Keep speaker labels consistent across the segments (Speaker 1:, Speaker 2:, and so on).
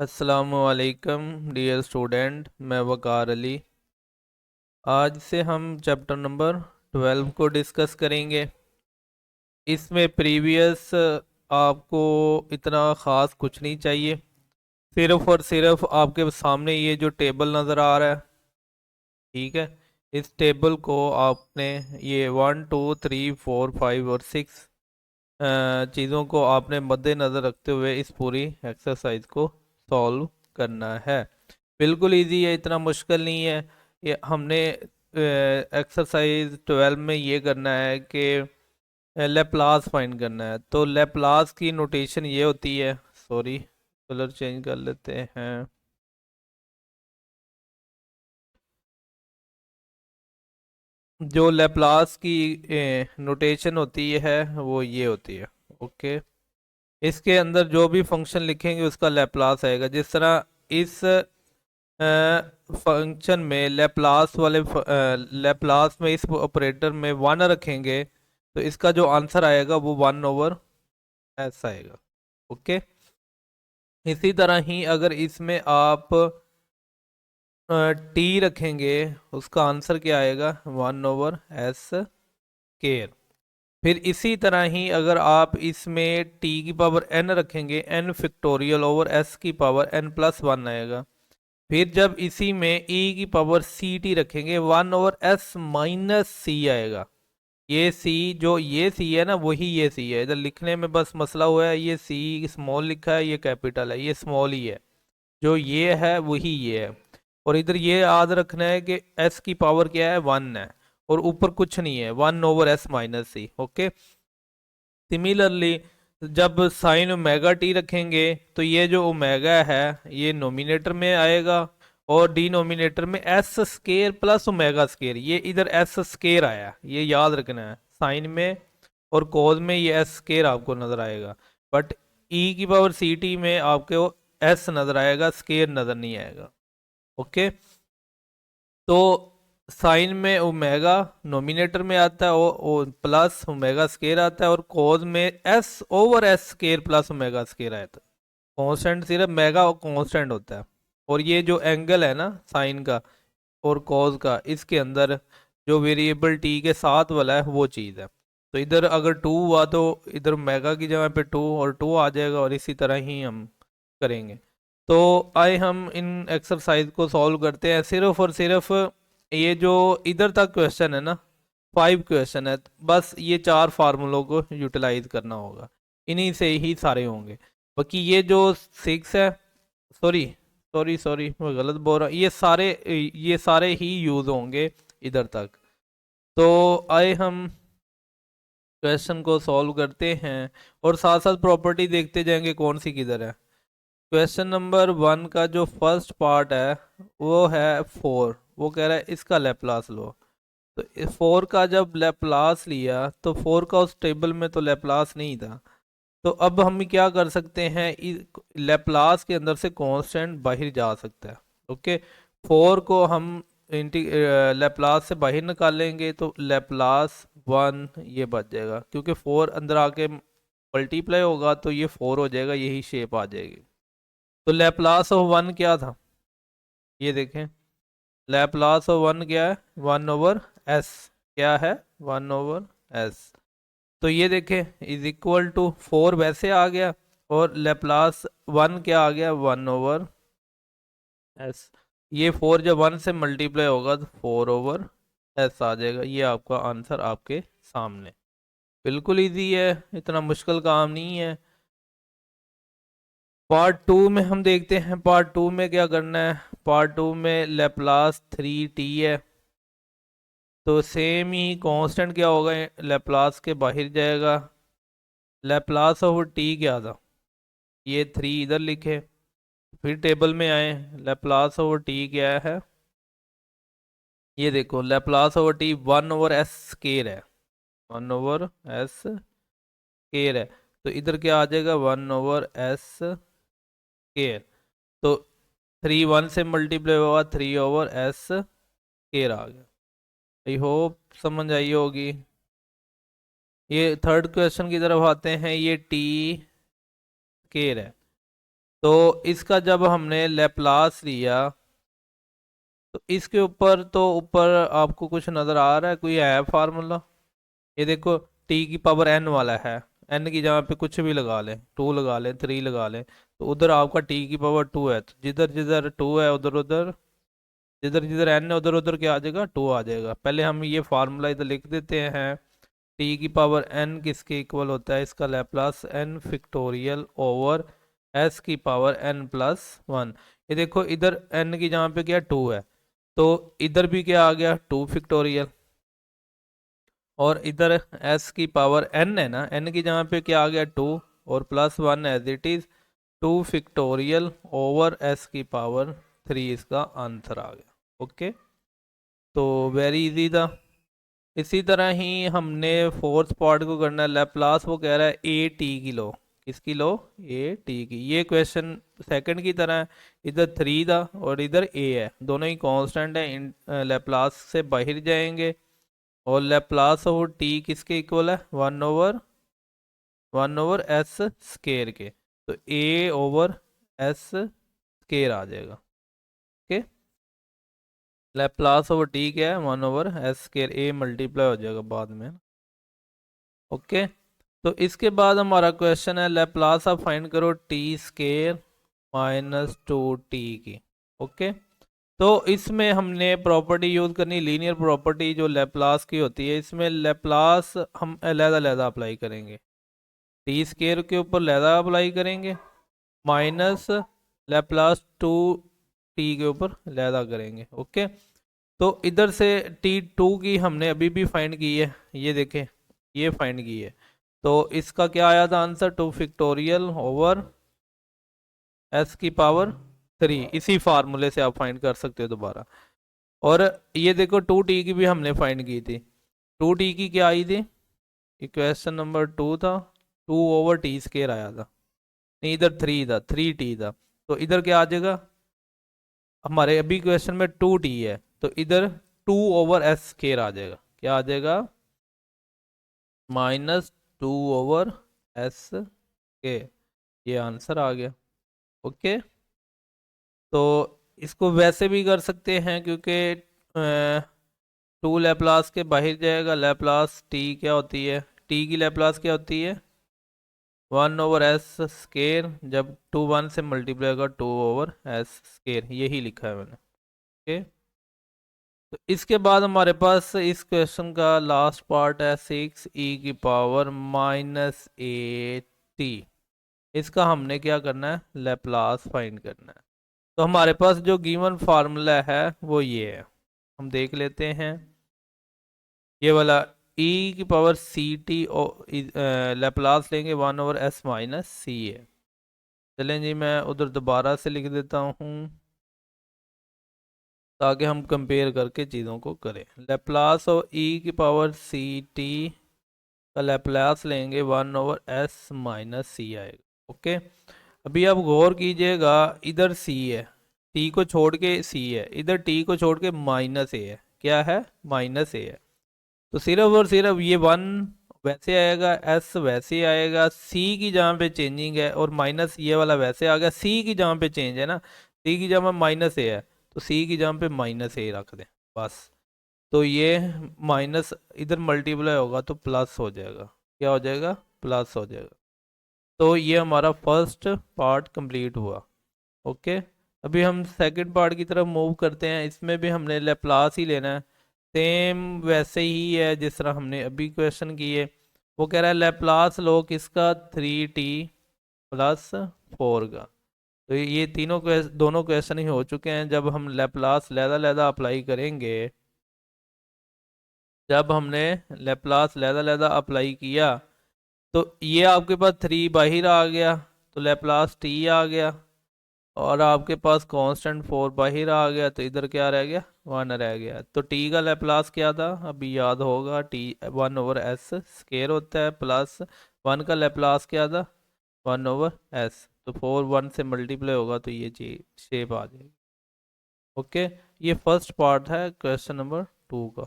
Speaker 1: अस्सलामुअलैकुम dear student, मैं वकार अली। आज से हम चैप्टर नंबर 12 को डिस्कस करेंगे। इसमें प्रीवियस आपको इतना ख़ास कुछ नहीं चाहिए। सिर्फ और सिर्फ आपके सामने ये जो टेबल नज़र आ रहा है, ठीक है, इस टेबल को आपने ये 1 2 3 4 5 और 6 चीज़ों को आपने मद्देनज़र रखते हुए इस पूरी एक्सरसाइज को सॉल्व करना है। बिल्कुल इजी है, इतना मुश्किल नहीं है। ये हमने एक्सरसाइज 12 में ये करना है कि लेप्लास फाइंड करना है। तो लेप्लास की नोटेशन ये होती है, सॉरी कलर चेंज कर लेते हैं। जो लेप्लास की नोटेशन होती है वो ये होती है। ओके, इसके अंदर जो भी फंक्शन लिखेंगे उसका लेप्लास आएगा। जिस तरह इस फंक्शन में लेप्लास में इस ऑपरेटर में 1 रखेंगे तो इसका जो आंसर आएगा वो 1/s आएगा। ओके, इसी तरह ही अगर इसमें आप टी रखेंगे उसका आंसर क्या आएगा? 1/s²। फिर इसी तरह ही अगर आप इसमें टी की पावर n रखेंगे, n⁴/s⁴n+1 आएगा। फिर जब इसी में e की पावर सी टी रखेंगे 1/s−c आएगा। ये सी, जो ये सी है ना, वही ये सी है। इधर लिखने में बस मसला हुआ है, ये सी स्मॉल लिखा है, ये कैपिटल है, ये स्मॉल ही है। जो ये है वही ये है। और इधर ये याद रखना है कि s की पावर क्या है? 1 है, और ऊपर कुछ नहीं है, 1/s−c। ओके, सिमिलरली जब साइन ओमेगा टी रखेंगे तो ये जो ओमेगा है ये नोमिनेटर में आएगा, और डिनोमिनेटर में s² + ओमेगा²। ये इधर s² आया, ये याद रखना है। साइन में और कोज में ये s² आपको नजर आएगा, बट ई की पावर सी टी में आपको s नजर आएगा, स्केयर नजर नहीं आएगा। ओके, तो साइन में ओमेगा नोमिनेटर में आता है, ओ प्लस ओमेगा² आता है, और कोज में s/s² + ओमेगा² आता है। कांस्टेंट सिर्फ मेगा और कांस्टेंट होता है। और ये जो एंगल है ना साइन का और कॉज का, इसके अंदर जो वेरिएबल टी के साथ वाला है वो चीज़ है। तो इधर अगर 2 हुआ तो इधर मेगा की जगह पे 2 और 2 आ जाएगा, और इसी तरह ही हम करेंगे। तो आए हम इन एक्सरसाइज को सॉल्व करते हैं। सिर्फ और सिर्फ ये जो इधर तक क्वेश्चन है ना, 5 क्वेश्चन है, बस ये 4 फार्मूलों को यूटिलाइज करना होगा, इन्हीं से ही सारे होंगे। बाकी ये जो 6 है, सॉरी सॉरी सॉरी मैं गलत बोल रहा हूँ, ये सारे ही यूज होंगे इधर तक। तो आए हम क्वेश्चन को सॉल्व करते हैं और साथ साथ प्रॉपर्टी देखते जाएंगे कौन सी किधर है। क्वेश्चन नंबर 1 का जो फर्स्ट पार्ट है वो है 4। वो कह रहा है इसका लेप्लास लो। तो 4 का जब लेप्लास लिया तो 4 का उस टेबल में तो लेप्लास नहीं था। तो अब हम क्या कर सकते हैं, लेप्लास के अंदर से कांस्टेंट बाहर जा सकता है। ओके, 4 को हम लेप्लास से बाहर निकालेंगे तो लेप्लास 1 ये बच जाएगा, क्योंकि 4 अंदर आके मल्टीप्लाई होगा तो ये 4 हो जाएगा, यही शेप आ जाएगी। तो लेप्लास ऑफ 1 क्या था, ये देखें। लेप्लास ऑफ 1 क्या है? 1/s। क्या है? 1/s। तो ये देखें इज इक्वल टू 4 वैसे आ गया, और लेप्लास 1 क्या आ गया? 1/s। ये 4 जब 1 से मल्टीप्लाई होगा तो 4/s आ जाएगा। ये आपका आंसर आपके सामने। बिल्कुल इजी है, इतना मुश्किल काम नहीं है। पार्ट 2 में हम देखते हैं, पार्ट 2 में क्या करना है। पार्ट 2 में लेप्लास 3t है, तो सेम ही कांस्टेंट क्या होगा, लेप्लास के बाहर जाएगा। लेप्लास ऑफ टी क्या था? ये 3 इधर लिखे। फिर टेबल में आए, लेप्लास ओवर टी क्या है? ये देखो, लेप्लास ओवर टी 1/s² है। 1/s² है, तो इधर क्या आ जाएगा? 1/s²। तो 3 1 से मल्टीप्लाई होगा, 3/s² आ गया। आई होप समझ आई होगी। ये थर्ड क्वेश्चन की तरफ आते हैं। ये टी स्केयर है, तो इसका जब हमने लेप्लास लिया तो इसके ऊपर तो ऊपर आपको कुछ नज़र आ रहा है, कोई है फार्मूला? ये देखो, टी की पावर एन वाला है, एन की जगह पे कुछ भी लगा लें, 2 लगा लें, 3 लगा लें, तो उधर आपका टी की पावर 2 है, तो जिधर जिधर 2 है उधर उधर, जिधर जिधर एन है उधर उधर क्या आ जाएगा, 2 आ जाएगा। पहले हम ये फार्मूला इधर लिख देते हैं। टी की पावर एन किसके इक्वल होता है, इसका Laplace n factorial over s की पावर एन प्लस 1। ये देखो, इधर एन की जगह पे क्या 2 है, तो इधर भी क्या आ गया, 2 फिक्टोरियल, और इधर एस की पावर एन है ना, एन की जगह पे क्या आ गया 2, और plus 1 as it is 2 factorial over s की पावर 3, इसका आंसर आ गया। ओके, तो वेरी इजी था। इसी तरह ही हमने फोर्थ पार्ट को करना है, लेप्लास वो कह रहा है ए टी की लो, किसकी लो, ए टी की। ये क्वेश्चन सेकंड की तरह है, इधर 3 था और इधर ए है, दोनों ही कांस्टेंट है, लेप्लास से बाहर जाएंगे, और लेप्लास ऑफ टी किसके इक्वल है, 1 ओवर एस स्केयर के, तो ए ओवर एस स्केयर आ जाएगा। ओके, लेप्लास ऑफ टी क्या है, 1 over S square, A multiply हो जाएगा बाद में। ओके, तो इसके बाद हमारा क्वेश्चन है लेप्लास आप फाइंड करो टी स्केयर माइनस 2 टी की। ओके, तो इसमें हमने प्रॉपर्टी यूज करनी, लीनियर प्रॉपर्टी जो लेप्लास की होती है, इसमें लेप्लास हम अलग-अलग अप्लाई करेंगे, टी स्केयर के ऊपर लहदा अप्लाई करेंगे, माइनस लेप्लास 2 टी के ऊपर लहदा करेंगे। ओके, तो इधर से T2 की हमने अभी भी फाइंड की है, ये देखें, ये फाइंड की है, तो इसका क्या आया था आंसर, 2 फिक्टोरियल ओवर एस की पावर 3, इसी फार्मूले से आप फाइंड कर सकते हो दोबारा। और ये देखो 2t की भी हमने फाइंड की थी, 2t की क्या आई थी, इक्वेशन नंबर 2 था, 2/t स्केयर आया था, नहीं इधर 3 था, 3t था, तो इधर क्या आ जाएगा, हमारे अभी क्वेश्चन में 2t है, तो इधर 2/s स्केयर आ जाएगा, क्या आ जाएगा, -2/s के, ये आंसर आ गया। ओके, तो इसको वैसे भी कर सकते हैं, क्योंकि 2 लैप्लास के बाहर जाएगा, लैप्लास टी क्या होती है, टी की लैप्लास क्या होती है, 1/s स्केयर, जब 2 1 से मल्टीप्लाई होगा 2/s स्केयर, यही लिखा है मैंने। ओके, तो इसके बाद हमारे पास इस क्वेश्चन का लास्ट पार्ट है 6e⁻−8t। इसका हमने क्या करना है, लेप्लास फाइंड करना है। तो हमारे पास जो गिवन फार्मूला है वो ये है, हम देख लेते हैं, ये वाला e⁻ct लेप्लास लेंगे 1/s-c है। चलें जी, मैं उधर दोबारा से लिख देता हूँ ताकि हम कंपेयर करके चीज़ों को करें। लेप्लास और e⁻ct का लेप्लास लेंगे 1/s-c आएगा। ओके, अभी आप गौर कीजिएगा, इधर c है, t को छोड़ के c है, इधर t को छोड़ के -a है, क्या है, -a है, तो सिर्फ और सिर्फ ये 1 वैसे आएगा, s वैसे आएगा, c की जगह पे चेंजिंग है, और माइनस ये वाला वैसे आ गया, c की जगह पे चेंज है ना, c की जगह -a है, तो c की जगह पे -a रख दें बस, तो ये माइनस इधर मल्टीप्लाई होगा तो प्लस हो जाएगा, क्या हो जाएगा, प्लस हो जाएगा। तो ये हमारा फर्स्ट पार्ट कंप्लीट हुआ। ओके, अभी हम सेकंड पार्ट की तरफ मूव करते हैं, इसमें भी हमने लेप्लास ही लेना है, सेम वैसे ही है जिस तरह हमने अभी क्वेश्चन किए। वो कह रहा है लेप्लास लो किसका, 3t+4 का, तो ये तीनों दोनों क्वेश्चन ही हो चुके हैं। जब हम लेप्लास लहदा अप्लाई करेंगे, जब हमने लेप्लास लहदा अप्लाई किया, तो ये आपके पास 3 बाहर आ गया, तो लेप्लास टी आ गया, और आपके पास कांस्टेंट 4 बाहर आ गया, तो इधर क्या रह गया, 1 रह गया। तो टी का लेप्लास क्या था, अभी याद होगा, टी 1/s स्केयर होता है, प्लस 1 का लेप्लास क्या था, 1/s, तो 4 1 से मल्टीप्लाई होगा तो ये चीज शेप आ जाएगी। ओके, ये फर्स्ट पार्ट है क्वेश्चन नंबर 2 का।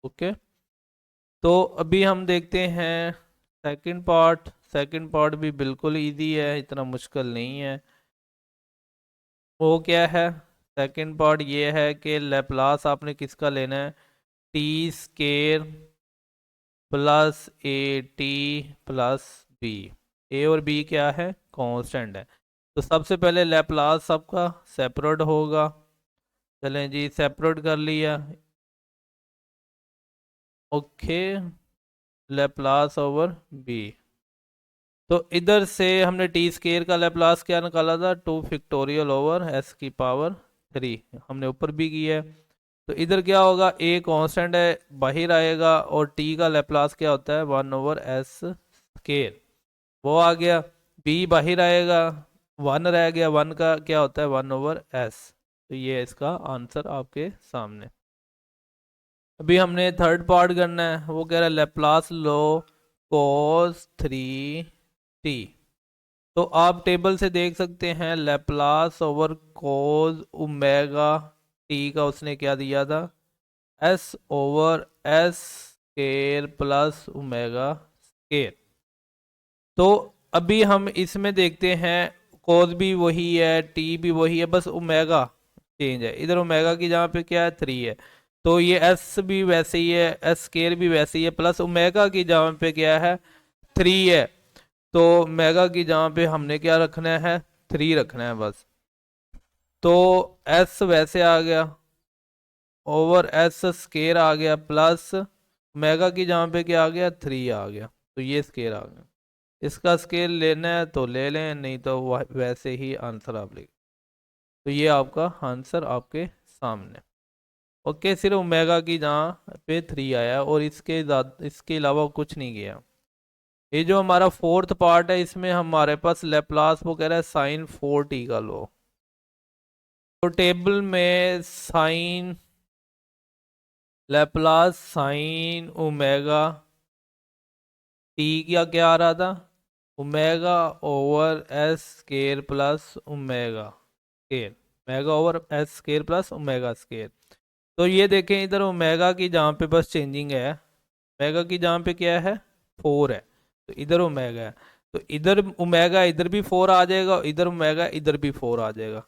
Speaker 1: ओके, तो अभी हम देखते हैं सेकंड पार्ट। सेकंड पार्ट भी बिल्कुल इजी है, इतना मुश्किल नहीं है। वो क्या है, सेकंड पार्ट ये है कि लेप्लास आपने किसका लेना है, T square plus A T plus B. A और बी क्या है, कांस्टेंट है। तो सबसे पहले लेप्लास सबका सेपरेट होगा। चलें जी, सेपरेट कर लिया। Okay, Laplace over b. तो इधर से हमने टी स्केयर का लेप्लास क्या निकाला था, 2 फैक्टोरियल ओवर एस की पावर 3, हमने ऊपर भी किया है। तो इधर क्या होगा, ए कांस्टेंट है बाहर आएगा, और टी का लेप्लास क्या होता है, 1/s स्केयर, वो आ गया। बी बाहर आएगा, 1 रह गया, 1 का क्या होता है, 1/s। तो ये इसका आंसर आपके सामने। अभी हमने थर्ड पार्ट करना है, वो कह रहा है लेप्लास लो cos 3t। तो आप टेबल से देख सकते हैं, Laplace over cos omega t का उसने क्या दिया था, s/s square plus omega square. तो अभी हम इसमें देखते हैं, cos भी वही है, टी भी वही है, बस ओमेगा चेंज है। इधर ओमेगा की जगह पे क्या है, 3 है। तो ये एस भी वैसे ही है, एस स्केयर भी वैसे ही है, प्लस ओमेगा की जगह पे क्या है, 3 है। तो ओमेगा की जगह पे हमने क्या रखना है, 3 रखना है बस। तो एस वैसे आ गया, ओवर एस स्केयर आ गया, प्लस ओमेगा की जगह पे क्या आ गया, 3 आ गया। तो ये स्केयर आ गया। इसका स्केल लेना है तो ले लें, नहीं तो वैसे ही आंसर आप ले। तो ये आपका आंसर आपके सामने। ओके, सिर्फ ओमेगा की जहाँ पे 3 आया, और इसके अलावा कुछ नहीं किया। ये जो हमारा फोर्थ पार्ट है, इसमें हमारे पास लेप्लास वो कह रहा है साइन 4t का लो। तो टेबल में sine, Laplace sine omega t का क्या आ रहा था, omega over S square plus omega square, omega over S square plus omega square. तो ये देखें, इधर ओमेगा की जहाँ पे बस चेंजिंग है, ओमेगा की जहाँ पे क्या है, 4 है, तो इधर ओमेगा है। तो इधर ओमेगा इधर भी 4 आ जाएगा, इधर ओमेगा इधर भी 4 आ जाएगा।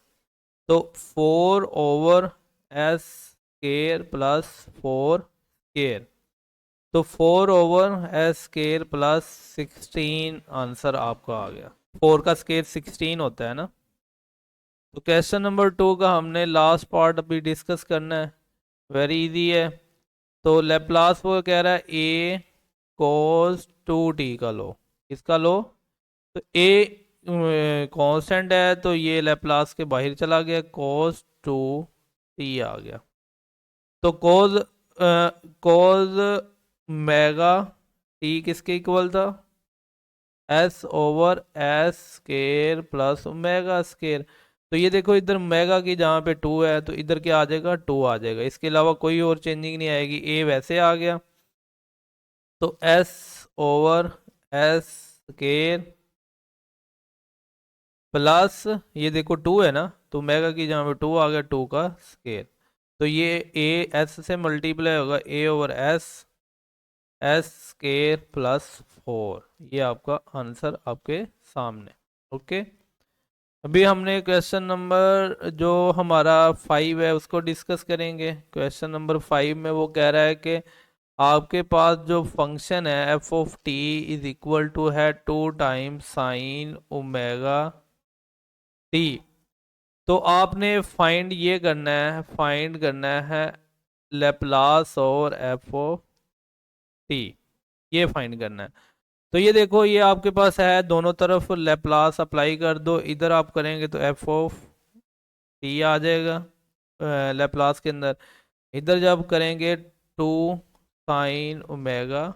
Speaker 1: तो 4/s स्केयर प्लस 4 स्केयर। तो 4/s स्केयर प्लस 16 आंसर आपका आ गया। 4 का स्केयर 16 होता है ना। तो क्वेश्चन नंबर 2 का हमने लास्ट पार्ट अभी डिस्कस करना है, वेरी इजी है। तो लेप्लास वो कह रहा है ए cos 2t का लो, इसका लो। तो ए कांस्टेंट है, तो ये लेप्लास के बाहर चला गया, cos 2t आ गया। तो cos मेगा टी किसके इक्वल था, s/s square plus omega square. तो ये देखो, इधर ओमेगा की जहाँ पे 2 है, तो इधर क्या आ जाएगा, 2 आ जाएगा, इसके अलावा कोई और चेंजिंग नहीं आएगी। ए वैसे आ गया, तो s/s स्केयर प्लस, ये देखो 2 है ना, तो ओमेगा की जहाँ पे 2 आ गया, 2 का स्केयर। तो ये ए एस से मल्टीप्लाई होगा, a/s एस स्केयर प्लस 4। ये आपका आंसर आपके सामने। ओके, अभी हमने क्वेश्चन नंबर जो हमारा 5 है उसको डिस्कस करेंगे। क्वेश्चन नंबर 5 में वो कह रहा है कि आपके पास जो फंक्शन है f of t is equal to है 2 टाइम्स साइन ओमेगा टी। तो आपने फाइंड करना है लेप्लास और एफ ऑफ टी, ये फाइंड करना है। तो ये देखो, ये आपके पास है, दोनों तरफ लेप्लास अप्लाई कर दो। इधर आप करेंगे तो एफ ऑफ टी आ जाएगा लेप्लास के अंदर। इधर जब करेंगे 2 साइन ओमेगा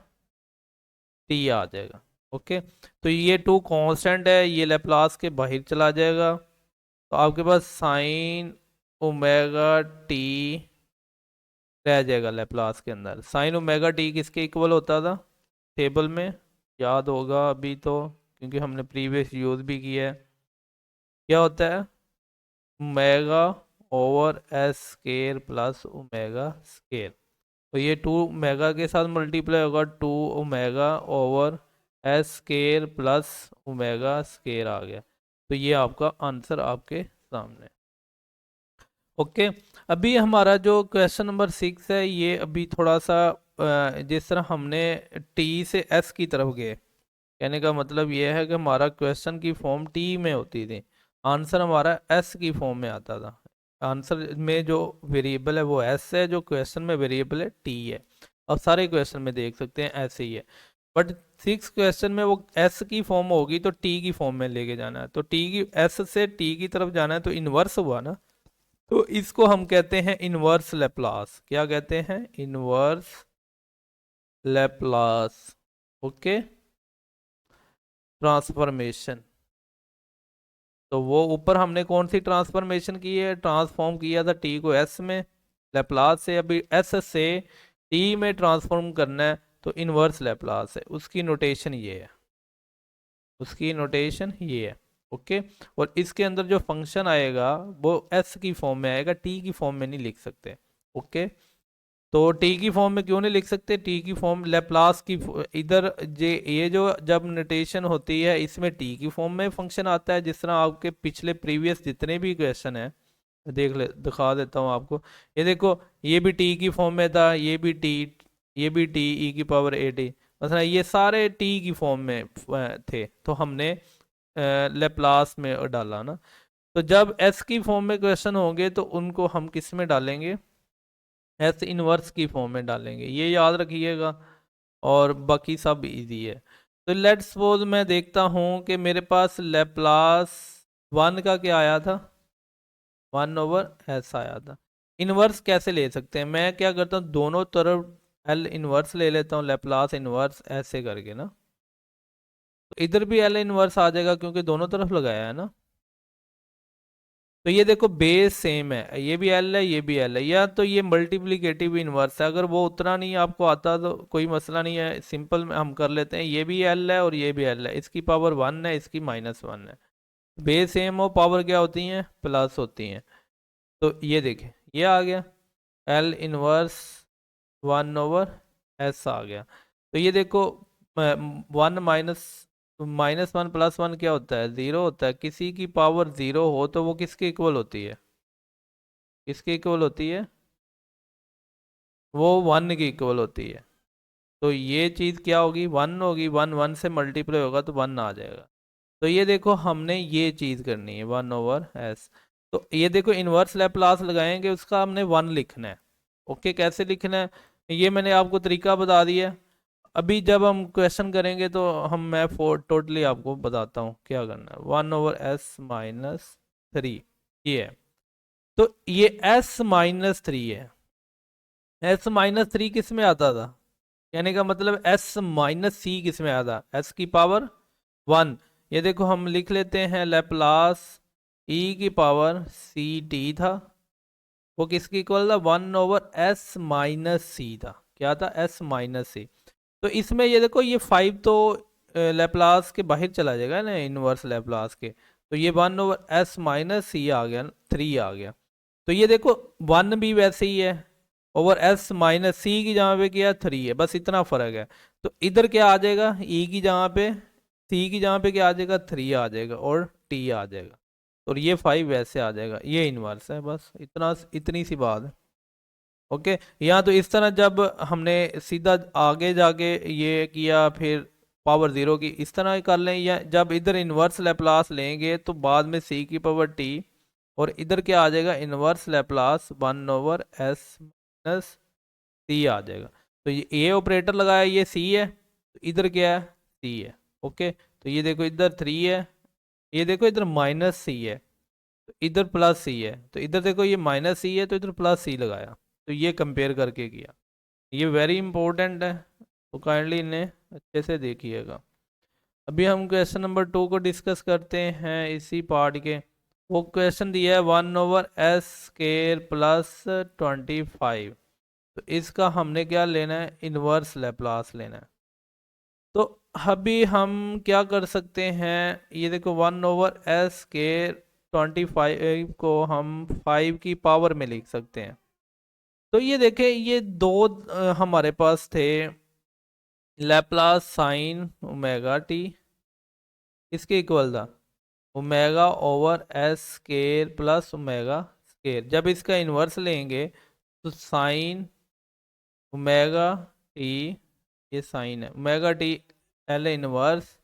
Speaker 1: टी आ जाएगा। ओके, तो ये 2 कांस्टेंट है, ये लेप्लास के बाहर चला जाएगा। तो आपके पास साइन ओमेगा टी रह जाएगा लेप्लास के अंदर। साइन ओमेगा टी किसके इक्वल होता था, टेबल में याद होगा अभी तो, क्योंकि हमने प्रीवियस यूज भी किया है। क्या होता है, omega over S square plus omega square. तो ये 2 ओमेगा के साथ मल्टीप्लाई होगा, 2 omega over S square plus omega square आ गया। तो ये आपका आंसर आपके सामने। ओके। अभी हमारा जो क्वेश्चन नंबर 6 है ये अभी थोड़ा सा जिस तरह हमने टी से एस की तरफ गए, कहने का मतलब ये है कि हमारा क्वेश्चन की फॉर्म टी में होती थी, आंसर हमारा एस की फॉर्म में आता था। आंसर में जो वेरिएबल है वो एस है, जो क्वेश्चन में वेरिएबल है टी है। और सारे क्वेश्चन में देख सकते हैं ऐसे ही है। बट 6 क्वेश्चन में वो एस की फॉर्म होगी तो टी की फॉर्म में लेके जाना है, तो टी की एस से टी की तरफ जाना है तो इनवर्स हुआ ना। तो इसको हम कहते हैं इनवर्स लेप्लास। क्या कहते हैं? Inverse Laplace. Okay, transformation. तो वो ऊपर हमने कौन सी ट्रांसफॉर्मेशन की है? ट्रांसफॉर्म किया था टी को एस में लेप्लास से, अभी एस से टी में ट्रांसफॉर्म करना है तो इनवर्स लेप्लास है। उसकी नोटेशन ये है, उसकी नोटेशन ये है। ओके। और इसके अंदर जो फंक्शन आएगा वो एस की फॉर्म में आएगा, टी की फॉर्म में नहीं लिख सकते। ओके। तो टी की फॉर्म में क्यों नहीं लिख सकते? टी की फॉर्म लेप्लास की इधर जे ये जो जब नोटेशन होती है इसमें टी की फॉर्म में फंक्शन आता है, जिस तरह आपके पिछले प्रीवियस जितने भी क्वेश्चन है देख ले, दिखा देता हूँ आपको। ये देखो, ये भी टी की फॉर्म में था, ये भी टी, ये भी टी ई की पावर ए टी, मतलब ये सारे टी की फॉर्म में थे, तो हमने लेप्लास में डाला ना। तो जब एस की फॉर्म में क्वेश्चन होंगे तो उनको हम किस में डालेंगे? एस इनवर्स की फॉर्म में डालेंगे, ये याद रखिएगा। और बाकी सब इजी है। तो लेट्स सपोज मैं देखता हूँ कि मेरे पास लेप्लास वन का क्या आया था? 1/s आया था। इनवर्स कैसे ले सकते हैं? मैं क्या करता हूँ, दोनों तरफ एल इनवर्स ले लेता हूँ, लेप्लास इनवर्स ऐसे करके ना। तो इधर भी एल इनवर्स आ जाएगा क्योंकि दोनों तरफ लगाया है ना। तो ये देखो बेस सेम है, ये भी एल है ये भी एल है, या तो ये मल्टीप्लीकेटिव इनवर्स है। अगर वो उतना नहीं आपको आता तो कोई मसला नहीं है, सिंपल में हम कर लेते हैं। ये भी एल है और ये भी एल है, इसकी पावर 1 है, इसकी -1 है। बेस सेम हो, पावर क्या होती है? प्लस होती हैं। तो ये देखें, ये आ गया एल इनवर्स 1/s आ गया। तो ये देखो, 1 -1 + 1 क्या होता है? 0 होता है। किसी की पावर 0 हो तो वो किसके इक्वल होती है? किसके इक्वल होती है? वो 1 की इक्वल होती है। तो ये चीज़ क्या होगी? 1 होगी, 1 1 से मल्टीप्लाई होगा तो 1 आ जाएगा। तो ये देखो, हमने ये चीज़ करनी है 1/s। तो ये देखो, इनवर्स लैप्लास लगाएंगे उसका हमने 1 लिखना है। ओके, कैसे लिखना है ये मैंने आपको तरीका बता दिया। अभी जब हम क्वेश्चन करेंगे तो मैं टोटली आपको बताता हूँ क्या करना है। 1/s-3 ये है। तो ये s-3 है। s-3 किस में आता था? कहने का मतलब s-c किस में आता? s की पावर 1। ये देखो, हम लिख लेते हैं लैप्लास e की पावर सी टी था, वो किसकी इक्वल था? 1/s-c था। क्या था? s-c। तो इसमें ये देखो, ये 5 तो लैप्लास के बाहर चला जाएगा ना, इनवर्स लैप्लास के। तो ये 1/s-c आ गया, 3 आ गया। तो ये देखो, 1 भी वैसे ही है, ओवर s-c की जगह पे क्या? 3 है, बस इतना फर्क है। तो इधर क्या आ जाएगा? e की जगह पे, c की जगह पे क्या आ जाएगा? 3 आ जाएगा और t आ जाएगा। और ये 5 वैसे आ जाएगा, ये इनवर्स है, बस इतना, इतनी सी बात है। ओके। या तो इस तरह जब हमने सीधा आगे जाके ये किया फिर पावर 0 की, इस तरह ही कर लें। या जब इधर इनवर्स लैप्लास लेंगे तो बाद में c की पावर t, और इधर क्या आ जाएगा? इनवर्स लैप्लास 1/s-c आ जाएगा। तो ये ऑपरेटर लगाया, ये c है, तो इधर क्या है? c है। ओके। तो ये देखो, इधर 3 है, ये देखो इधर -c है, तो इधर +c है। तो इधर देखो, ये -c है तो इधर +c लगाया। तो ये कंपेयर करके किया। ये वेरी इंपॉर्टेंट है, तो काइंडली इन्हें अच्छे से देखिएगा। अभी हम क्वेश्चन नंबर 2 को डिस्कस करते हैं इसी पार्ट के। वो क्वेश्चन दिया है 1/s² + 25। तो इसका हमने क्या लेना है? इनवर्स लैप्लास लेना है। तो अभी हम क्या कर सकते हैं? ये देखो, 1/s² + 25 को हम 5 की पावर में लिख सकते हैं। तो ये देखें, ये दो हमारे पास थे, लैप्लास साइन ओमेगा टी, इसके इक्वल था ओमेगा/s² + ओमेगा स्केयर। जब इसका इन्वर्स लेंगे तो साइन ओमेगा टी, ये साइन है omega T L inverse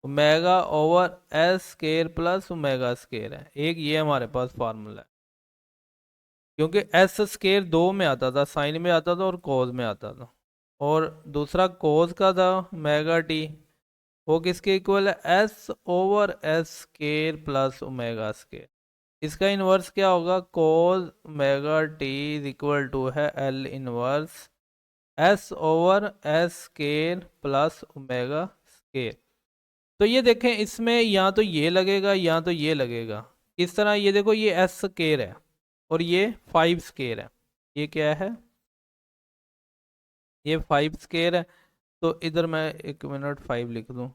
Speaker 1: omega over S square plus omega square है। एक ये हमारे पास फार्मूला है, क्योंकि एस स्केयर दो में आता था, साइन में आता था और कोज में आता था, और दूसरा कोज का था ओमेगा टी, वो किसके इक्वल है, S over S square plus omega square. इसका इन्वर्स क्या होगा, cos omega T is equal to है L inverse S over S square plus omega square. तो ये देखें, इसमें या तो ये लगेगा या तो ये लगेगा। इस तरह ये देखो, ये एस स्केयर है और ये 5 स्केयर है। ये क्या है, ये 5 स्केयर है। तो इधर मैं 1 मिनट 5 लिख दूं।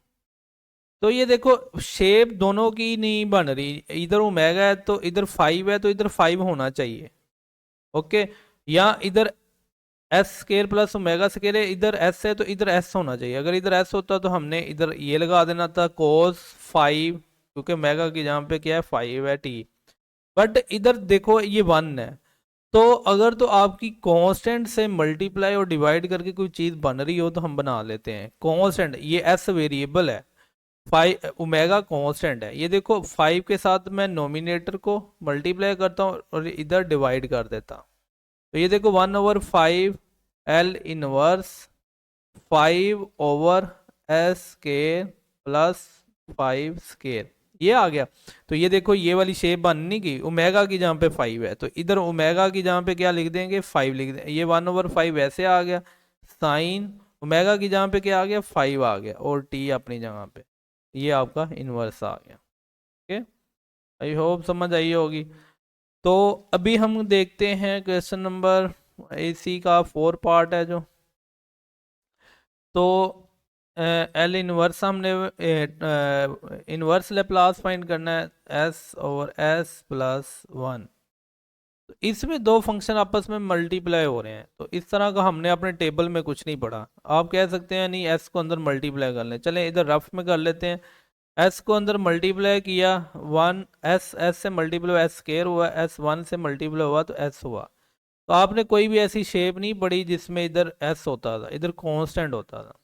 Speaker 1: तो ये देखो शेप दोनों की नहीं बन रही, इधर ओमेगा है तो इधर 5 है, तो इधर 5 होना चाहिए। ओके, या इधर S square plus omega square है, इधर एस है तो इधर एस होना चाहिए। अगर इधर एस होता तो हमने इधर ये लगा देना था कोस 5, क्योंकि मेगा की जहाँ पे क्या है 5 है टी। बट इधर देखो ये 1 है, तो अगर तो आपकी कांस्टेंट से मल्टीप्लाई और डिवाइड करके कोई चीज बन रही हो तो हम बना लेते हैं कांस्टेंट। ये एस वेरिएबल है, 5 ओमेगा कांस्टेंट है। ये देखो 5 के साथ मैं नोमिनेटर को मल्टीप्लाई करता हूँ और इधर डिवाइड कर देता हूँ। तो ये देखो 1/5 L inverse 5 over S square plus 5 square, ये आ गया। तो ये देखो ये वाली शेप बननी की ओमेगा की जहाँ पे 5 है, तो इधर ओमेगा की जहाँ पे क्या लिख देंगे 5 लिख देंगे। ये 1/5 ऐसे आ गया, साइन ओमेगा की जहाँ पे क्या आ गया 5 आ गया, और टी अपनी जगह पे, ये आपका इनवर्स आ गया। ओके, आई होप समझ आई होगी। तो अभी हम देखते हैं क्वेश्चन नंबर, इसी का 4 पार्ट है जो। तो एल इनवर्स हमने इनवर्स लेप्लास फाइंड करना है एस ओवर एस प्लस 1। तो इसमें दो फंक्शन आपस में मल्टीप्लाई हो रहे हैं, तो इस तरह का हमने अपने टेबल में कुछ नहीं पढ़ा। आप कह सकते हैं नहीं एस को अंदर मल्टीप्लाई कर लें, चलें इधर रफ में कर लेते हैं। एस को अंदर मल्टीप्लाई किया 1, एस एस से मल्टीप्लाई एस स्केयर हुआ, एस 1 से मल्टीप्लाई हुआ तो एस हुआ। तो आपने कोई भी ऐसी शेप नहीं पढ़ी जिसमें इधर एस होता था, इधर कांस्टेंट होता था,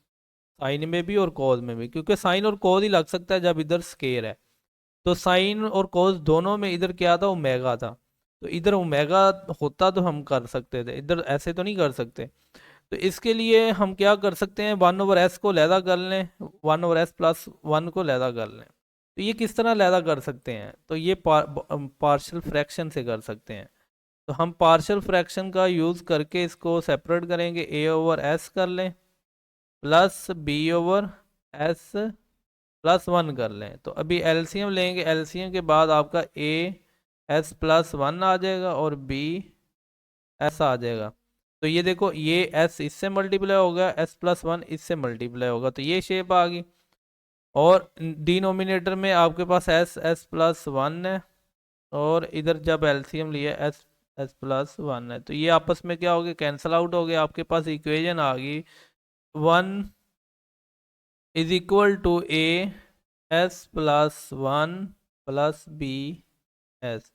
Speaker 1: साइन में भी और कॉज में भी, क्योंकि साइन और कॉज ही लग सकता है जब इधर स्केयर है। तो साइन और कॉज दोनों में इधर क्या था, ओमेगा था। तो इधर ओमेगा होता तो हम कर सकते थे, इधर ऐसे तो नहीं कर सकते। तो इसके लिए हम क्या कर सकते हैं, 1/s को लैदा कर लें, 1/s प्लस 1 को लैदा कर लें। तो ये किस तरह लैदा कर सकते हैं, तो ये पार्शियल फ्रैक्शन से कर सकते हैं। तो हम पार्शियल फ्रैक्शन का यूज़ करके इसको सेपरेट करेंगे, a/s कर लें प्लस b/s प्लस 1 कर लें। तो अभी एलसीएम लेंगे, एलसीएम के बाद आपका a s प्लस 1 आ जाएगा और b s आ जाएगा। तो ये देखो ये s इससे मल्टीप्लाई होगा, s प्लस 1 इससे मल्टीप्लाई होगा, तो ये शेप आ गई। और डिनोमिनेटर में आपके पास s प्लस 1 है, और इधर जब एलसीएम लिया s प्लस 1 है, तो ये आपस में क्या हो गया, कैंसल आउट हो गया। आपके पास इक्वेशन आ गई 1 is equal to a s plus 1 plus b s।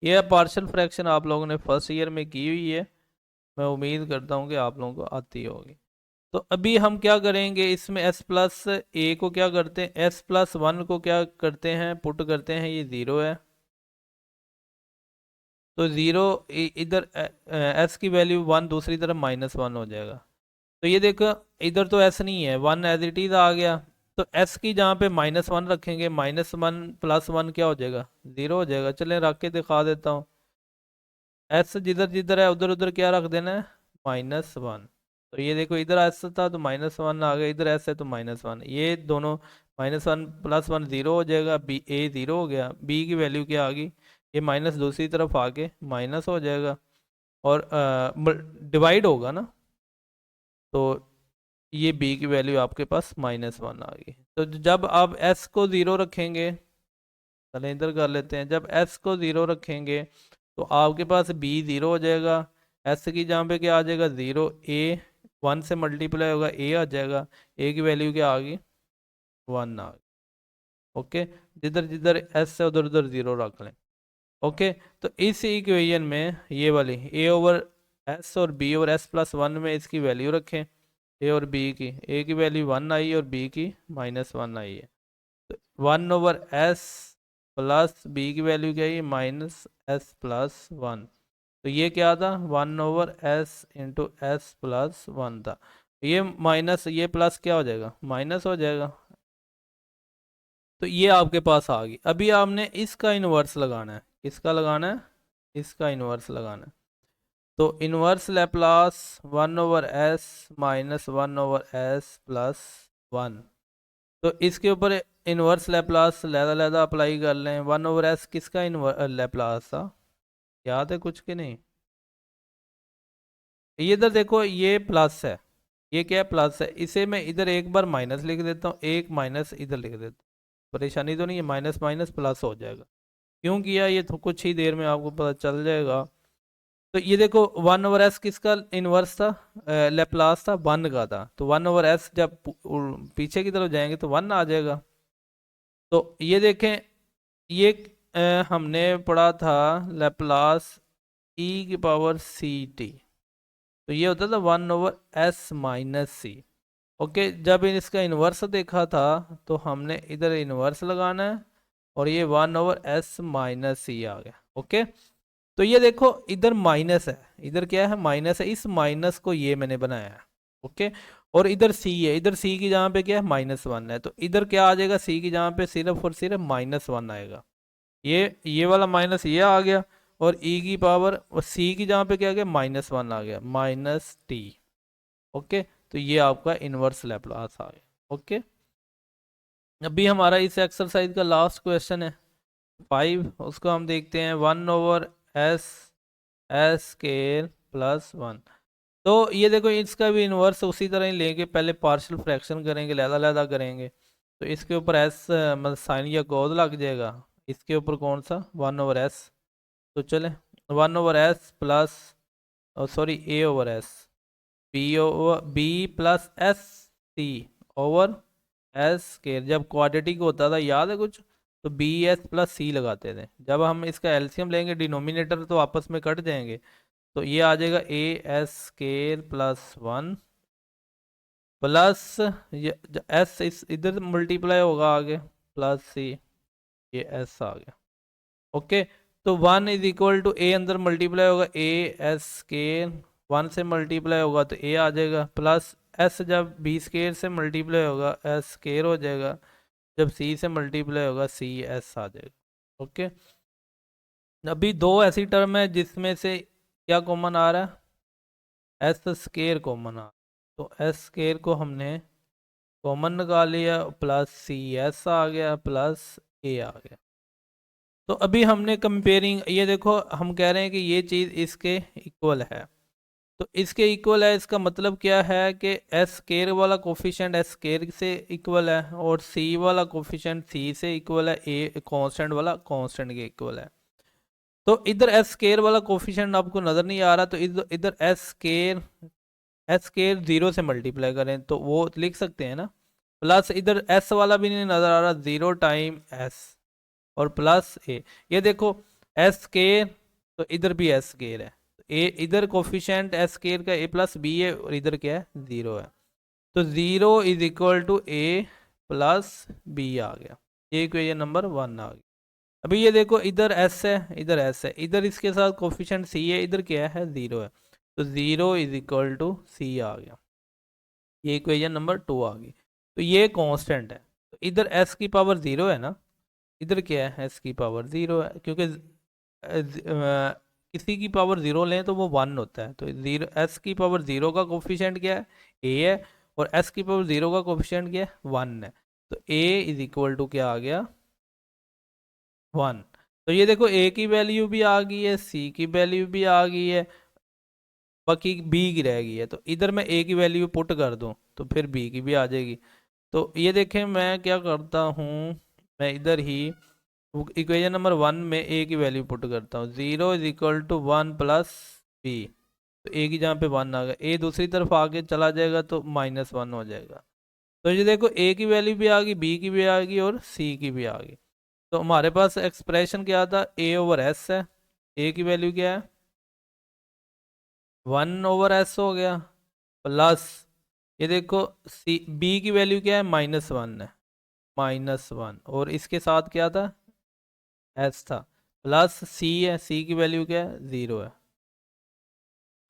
Speaker 1: यह पार्शियल फ्रैक्शन आप लोगों ने फर्स्ट ईयर में की हुई है, मैं उम्मीद करता हूँ कि आप लोगों को आती होगी। तो अभी हम क्या करेंगे, इसमें s प्लस a को क्या करते हैं, s प्लस 1 को क्या करते हैं, पुट करते हैं, ये 0 है। तो 0 इधर s की वैल्यू 1, दूसरी तरफ -1 हो जाएगा। तो ये देखो इधर तो s नहीं है, 1 एज इट इज आ गया। तो s की जहाँ पे -1 रखेंगे, -1 प्लस 1 क्या हो जाएगा, 0 हो जाएगा। चलें रख के दिखा देता हूँ, s जिधर जिधर है उधर उधर क्या रख देना है, -1। तो ये देखो इधर s था तो -1 आ गया, इधर s है तो -1, ये दोनों -1 प्लस 1 0 हो जाएगा, b a 0 हो गया, b की वैल्यू क्या आ गई, ये माइनस दूसरी तरफ आके माइनस हो जाएगा, और डिवाइड होगा ना, तो ये b की वैल्यू आपके पास -1 आ गई। तो जब आप s को 0 रखेंगे, चलें इधर कर लेते हैं, जब s को 0 रखेंगे तो आपके पास b 0 हो जाएगा, s की जहाँ पे क्या आ जाएगा 0, a 1 से मल्टीप्लाई होगा, a आ जाएगा, a की वैल्यू क्या आ गई 1 आ गई। ओके, जिधर जिधर s है उधर उधर 0 रख लें। ओके, तो इस इक्वेशन में ये वाली ए ओवर एस और b over s plus one में इसकी वैल्यू रखें, ए और बी की, ए की वैल्यू 1 आई और बी की -1 आई है। तो 1/s प्लस बी की वैल्यू क्या है, -s+1। तो ये क्या था, 1/s into S plus one था। ये माइनस ये प्लस क्या हो जाएगा, माइनस हो जाएगा। तो ये आपके पास आ गई। अभी आपने इसका इन्वर्स लगाना है, इसका लगाना है, इसका इन्वर्स लगाना है। तो inverse Laplace 1/s -1/s plus 1। तो इसके ऊपर इन्वर्स लैप्लास लैदा अप्लाई कर लें। 1/s किसका लैप्लास था, याद है कुछ कि नहीं? ये इधर देखो, ये प्लस है, ये क्या प्लस है, इसे मैं इधर एक बार माइनस लिख देता हूँ, एक माइनस इधर लिख देता हूँ। परेशानी तो नहीं है, माइनस माइनस प्लस हो जाएगा। क्यों किया ये तो कुछ ही देर में आपको पता चल जाएगा। तो ये देखो 1/s किसका इनवर्स था, लेप्लास था, 1 का था। तो 1/s जब पीछे की तरफ जाएंगे तो 1 आ जाएगा। तो ये देखें, ये हमने पढ़ा था लेप्लास ई की पावर सी टी। तो ये होता था 1/s-c। ओके, जब इसका इन्वर्स देखा था तो हमने इधर इन्वर्स लगाना है, और ये 1/s-c आ गया। ओके, तो ये देखो इधर माइनस है, इधर क्या है, माइनस है, इस माइनस को ये मैंने बनाया है। ओके, और इधर सी है, इधर सी की जगह पे क्या है, -1 है। तो इधर क्या आ जाएगा, सी की जगह पे सिर्फ और सिर्फ -1 आएगा। ये वाला माइनस ये आ गया, और ई की पावर और सी की जगह पे क्या आ गया, -1 आ गया, -t। ओके, तो ये आपका इनवर्स लैप्लास आ गया। ओके, अभी हमारा इस एक्सरसाइज का लास्ट क्वेश्चन है 5, उसको हम देखते हैं। 1/s square +1। तो ये देखो इसका भी इन्वर्स उसी तरह ही लेंगे, पहले पार्शियल फ्रैक्शन करेंगे, लहदा करेंगे। तो इसके ऊपर एस मतलब साइन या कोड लग जाएगा, इसके ऊपर कौन सा, 1/s। तो चले 1/s plus, sorry a/s, b plus s c over S square. जब क्वाड्रेटिक होता था, याद है कुछ, तो बी एस प्लस सी लगाते थे। जब हम इसका एलसीएम लेंगे, डिनोमिनेटर तो आपस में कट जाएंगे, तो ये आ जाएगा A S square +1 plus S इस इधर मल्टीप्लाई होगा आगे, प्लस सी, ये एस आ गया। ओके, तो 1 = ए, अंदर मल्टीप्लाई होगा, ए एस स्केयर 1 से मल्टीप्लाई होगा तो ए आ जाएगा, प्लस एस जब बी स्केयर से मल्टीप्लाई होगा एस स्केयर हो जाएगा, जब सी से मल्टीप्लाई होगा सी एस आ जाएगा। ओके, अभी दो ऐसी टर्म है जिसमें से क्या कॉमन आ रहा है, एस स्केयर कॉमन आ रहा है। तो एस स्केयर को हमने कॉमन निकाल लिया, प्लस सी एस आ गया, प्लस ए आ गया। तो अभी हमने कंपेयरिंग, ये देखो हम कह रहे हैं कि ये चीज़ इसके इक्वल है। तो इसके इक्वल है, इसका मतलब क्या है कि एस स्केयर वाला कोफिशिएंट एस स्केयर से इक्वल है, और सी वाला कोफिशिएंट सी से इक्वल है, ए कांस्टेंट वाला कांस्टेंट के इक्वल है। तो इधर एस स्केयर वाला कोफिशिएंट आपको नज़र नहीं आ रहा, तो इधर इधर एस स्केयर 0 से मल्टीप्लाई करें तो वो लिख सकते हैं ना, प्लस इधर एस वाला भी नहीं नज़र आ रहा, 0 टाइम एस और प्लस ए। ये देखो एस स्केयर, तो इधर भी एस स्केयर है, ए इधर कोफिशिएंट एस स्केयर का ए प्लस बी है, और इधर क्या है, 0 है। तो 0 = ए प्लस बी आ गया, ये इक्वेशन नंबर 1 आ गया। अभी ये देखो इधर एस है, इधर एस है, इधर इसके साथ कोफिशिएंट सी है, इधर क्या है, 0 है। तो 0 = सी आ गया, ये इक्वेशन नंबर 2 आ गई। तो ये कांस्टेंट है, तो इधर एस की पावर 0 है ना, इधर क्या है, एस की पावर 0 है, क्योंकि किसी की पावर 0 लें तो वो 1 होता है। तो 0 एस की पावर 0 का कोफिशिएंट क्या है, ए है, और एस की पावर 0 का कोफिशिएंट क्या है, 1 है। तो a क्या आ गया, 1। तो ये देखो ए की वैल्यू भी आ गई है, सी की वैल्यू भी आ गई है, बाकी बी की रह गई है। तो इधर मैं ए की वैल्यू पुट कर दूं तो फिर बी की भी आ जाएगी। तो ये देखें मैं क्या करता हूँ, मैं इधर ही इक्वेशन नंबर 1 में ए की वैल्यू पुट करता हूँ, 0 = 1 प्लस बी। तो ए की जहाँ पे 1 आ गया, ए दूसरी तरफ आगे चला जाएगा तो -1 हो जाएगा। तो ये देखो ए की वैल्यू भी आ गई, बी की भी आ गई, और सी की भी आ गई। तो हमारे पास एक्सप्रेशन क्या था, ए ओवर एस है, ए की वैल्यू क्या है 1/s हो गया, प्लस ये देखो सी बी की वैल्यू क्या है -1 है, -1, और इसके साथ क्या था एस था, प्लस सी है, सी की वैल्यू क्या है 0 है,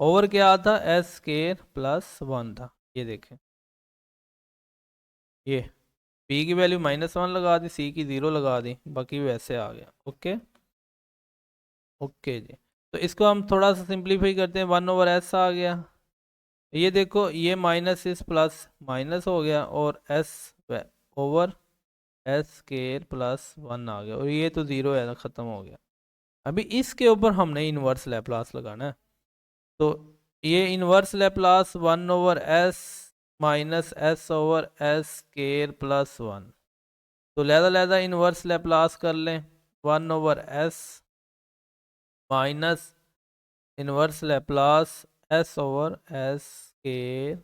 Speaker 1: ओवर क्या था एस स्केयर प्लस 1 था। ये देखें, ये बी की वैल्यू -1 लगा दी, सी की 0 लगा दी, बाकी वैसे आ गया। ओके, ओके जी। तो इसको हम थोड़ा सा सिंप्लीफाई करते हैं, 1/s आ गया, ये देखो ये माइनस इस प्लस माइनस हो गया, और S over S square plus 1 आ गया, और ये तो 0 है ना, ख़त्म हो गया। अभी इसके ऊपर हमने इन्वर्स लैप्लास लगाना है, तो ये inverse Laplace 1/s minus S over S square plus 1, तो लहदा लहदा इन्वर्स लैप्लास कर लें, 1/s minus inverse Laplace S over S square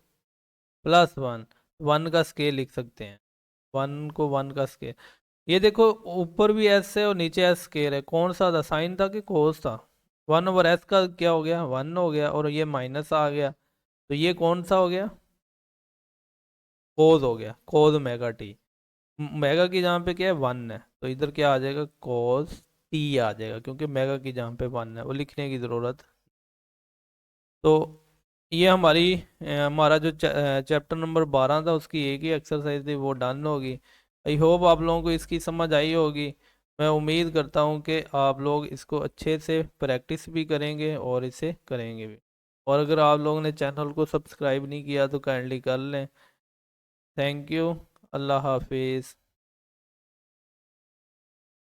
Speaker 1: plus 1, 1 का स्केयर लिख सकते हैं, 1 को 1 का स्केयर। ये देखो ऊपर भी एस है और नीचे एस स्केयर है, कौन सा था, साइन था कि कोस था, 1/s का क्या हो गया 1 हो गया, और ये माइनस आ गया, तो ये कौन सा हो गया कोस हो गया, कोस मेगा टी, मेगा की जहाँ पे क्या है 1 है, तो इधर क्या आ जाएगा कोस टी आ जाएगा, क्योंकि मेगा की जहाँ पे 1 है वो लिखने की ज़रूरत। तो ये हमारा जो चैप्टर नंबर 12 था उसकी एक ही एक्सरसाइज थी, वो डन होगी। आई होप आप लोगों को इसकी समझ आई होगी। मैं उम्मीद करता हूँ कि आप लोग इसको अच्छे से प्रैक्टिस भी करेंगे और इसे करेंगे भी, और अगर आप लोगों ने चैनल को सब्सक्राइब नहीं किया तो काइंडली कर लें। थैंक यू, अल्लाह हाफिज़।